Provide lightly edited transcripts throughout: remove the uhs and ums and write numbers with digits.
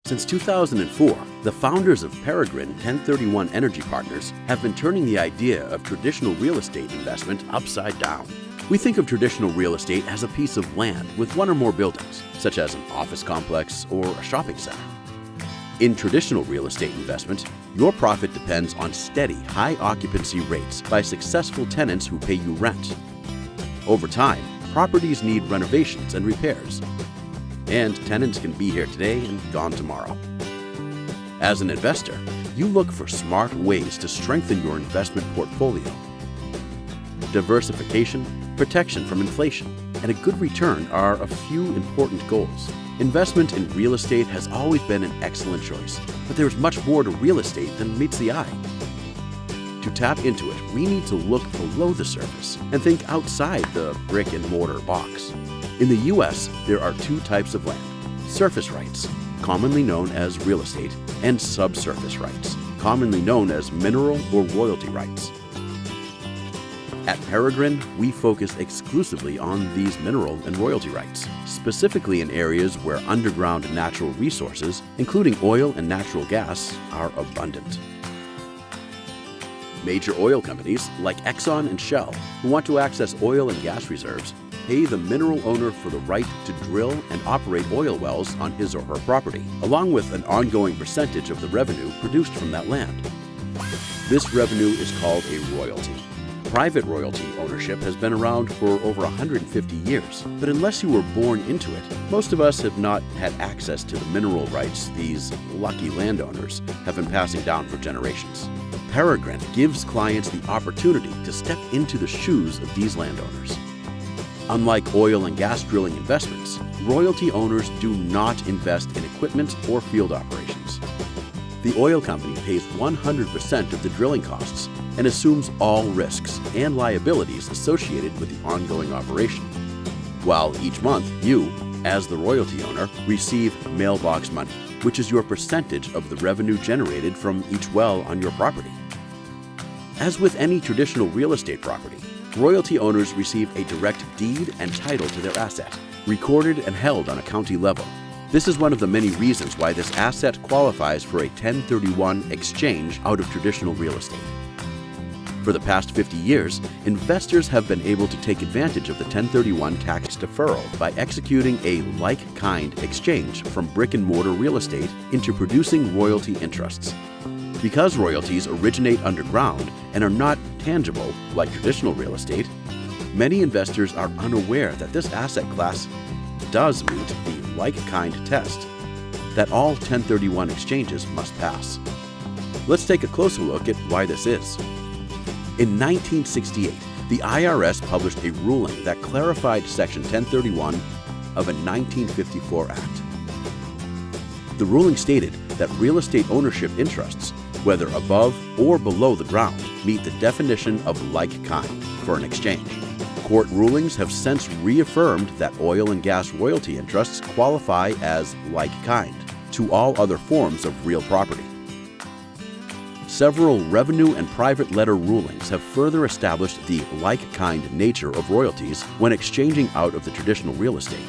Since 2004, the founders of Peregrine 1031 Energy Partners have been turning the idea of traditional real estate investment upside down. We think of traditional real estate as a piece of land with one or more buildings, such as an office complex or a shopping center. In traditional real estate investment, your profit depends on steady, high occupancy rates by successful tenants who pay you rent. Over time, properties need renovations and repairs, and tenants can be here today and gone tomorrow. As an investor, you look for smart ways to strengthen your investment portfolio. Diversification, protection from inflation, and a good return are a few important goals. Investment in real estate has always been an excellent choice, but there's much more to real estate than meets the eye. To tap into it, we need to look below the surface and think outside the brick and mortar box. In the U.S., there are two types of land: surface rights, commonly known as real estate, and subsurface rights, commonly known as mineral or royalty rights. At Peregrine, we focus exclusively on these mineral and royalty rights, specifically in areas where underground natural resources, including oil and natural gas, are abundant. Major oil companies like Exxon and Shell, who want to access oil and gas reserves, pay the mineral owner for the right to drill and operate oil wells on his or her property, along with an ongoing percentage of the revenue produced from that land. This revenue is called a royalty. Private royalty ownership has been around for over 150 years, but unless you were born into it, most of us have not had access to the mineral rights these lucky landowners have been passing down for generations. Peregrine gives clients the opportunity to step into the shoes of these landowners. Unlike oil and gas drilling investments, royalty owners do not invest in equipment or field operations. The oil company pays 100% of the drilling costs and assumes all risks and liabilities associated with the ongoing operation. While each month you, as the royalty owner, receive mailbox money, which is your percentage of the revenue generated from each well on your property. As with any traditional real estate property, royalty owners receive a direct deed and title to their asset, recorded and held on a county level. This is one of the many reasons why this asset qualifies for a 1031 exchange out of traditional real estate. For the past 50 years, investors have been able to take advantage of the 1031 tax deferral by executing a like-kind exchange from brick-and-mortar real estate into producing royalty interests. Because royalties originate underground and are not tangible like traditional real estate, many investors are unaware that this asset class does meet the like-kind test that all 1031 exchanges must pass. Let's take a closer look at why this is. In 1968, the IRS published a ruling that clarified Section 1031 of a 1954 Act. The ruling stated that real estate ownership interests, whether above or below the ground, meet the definition of like kind for an exchange. Court rulings have since reaffirmed that oil and gas royalty interests qualify as like kind to all other forms of real property. Several revenue and private letter rulings have further established the like-kind nature of royalties when exchanging out of the traditional real estate.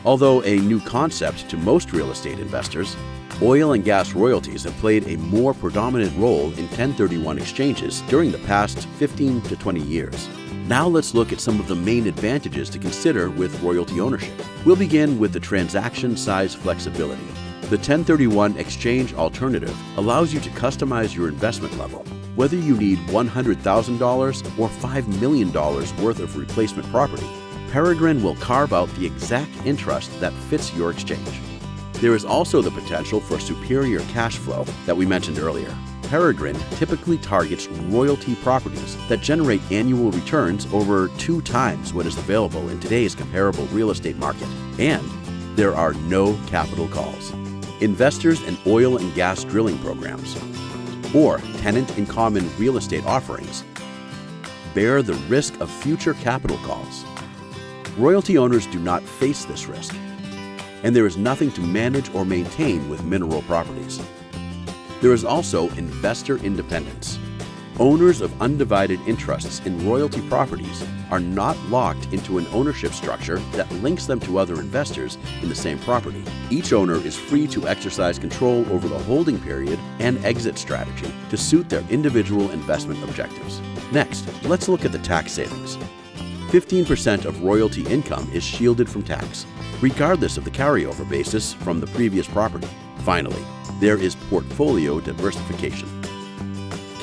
Although a new concept to most real estate investors, oil and gas royalties have played a more predominant role in 1031 exchanges during the past 15 to 20 years. Now let's look at some of the main advantages to consider with royalty ownership. We'll begin with the transaction size flexibility. The 1031 exchange alternative allows you to customize your investment level. Whether you need $100,000 or $5 million worth of replacement property, Peregrine will carve out the exact interest that fits your exchange. There is also the potential for superior cash flow that we mentioned earlier. Peregrine typically targets royalty properties that generate annual returns over 2 times what is available in today's comparable real estate market. And there are no capital calls. Investors in oil and gas drilling programs or tenant-in-common real estate offerings bear the risk of future capital calls. Royalty owners do not face this risk, and there is nothing to manage or maintain with mineral properties. There is also investor independence. Owners of undivided interests in royalty properties are not locked into an ownership structure that links them to other investors in the same property. Each owner is free to exercise control over the holding period and exit strategy to suit their individual investment objectives. Next, let's look at the tax savings. 15% of royalty income is shielded from tax, regardless of the carryover basis from the previous property. Finally, there is portfolio diversification.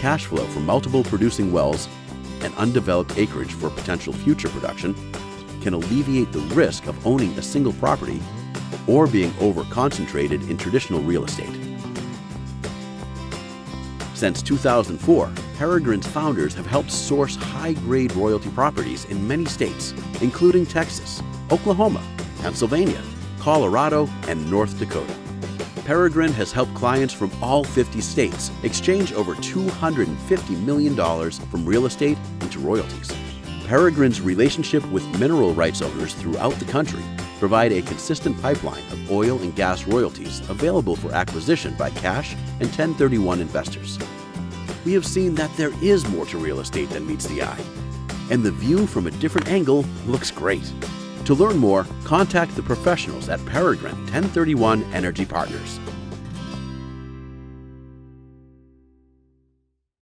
Cash flow from multiple producing wells and undeveloped acreage for potential future production can alleviate the risk of owning a single property or being over-concentrated in traditional real estate. Since 2004, Peregrine's founders have helped source high-grade royalty properties in many states, including Texas, Oklahoma, Pennsylvania, Colorado, and North Dakota. Peregrine has helped clients from all 50 states exchange over $250 million from real estate into royalties. Peregrine's relationship with mineral rights owners throughout the country provide a consistent pipeline of oil and gas royalties available for acquisition by cash and 1031 investors. We have seen that there is more to real estate than meets the eye, and the view from a different angle looks great. To learn more, contact the professionals at Peregrine 1031 Energy Partners.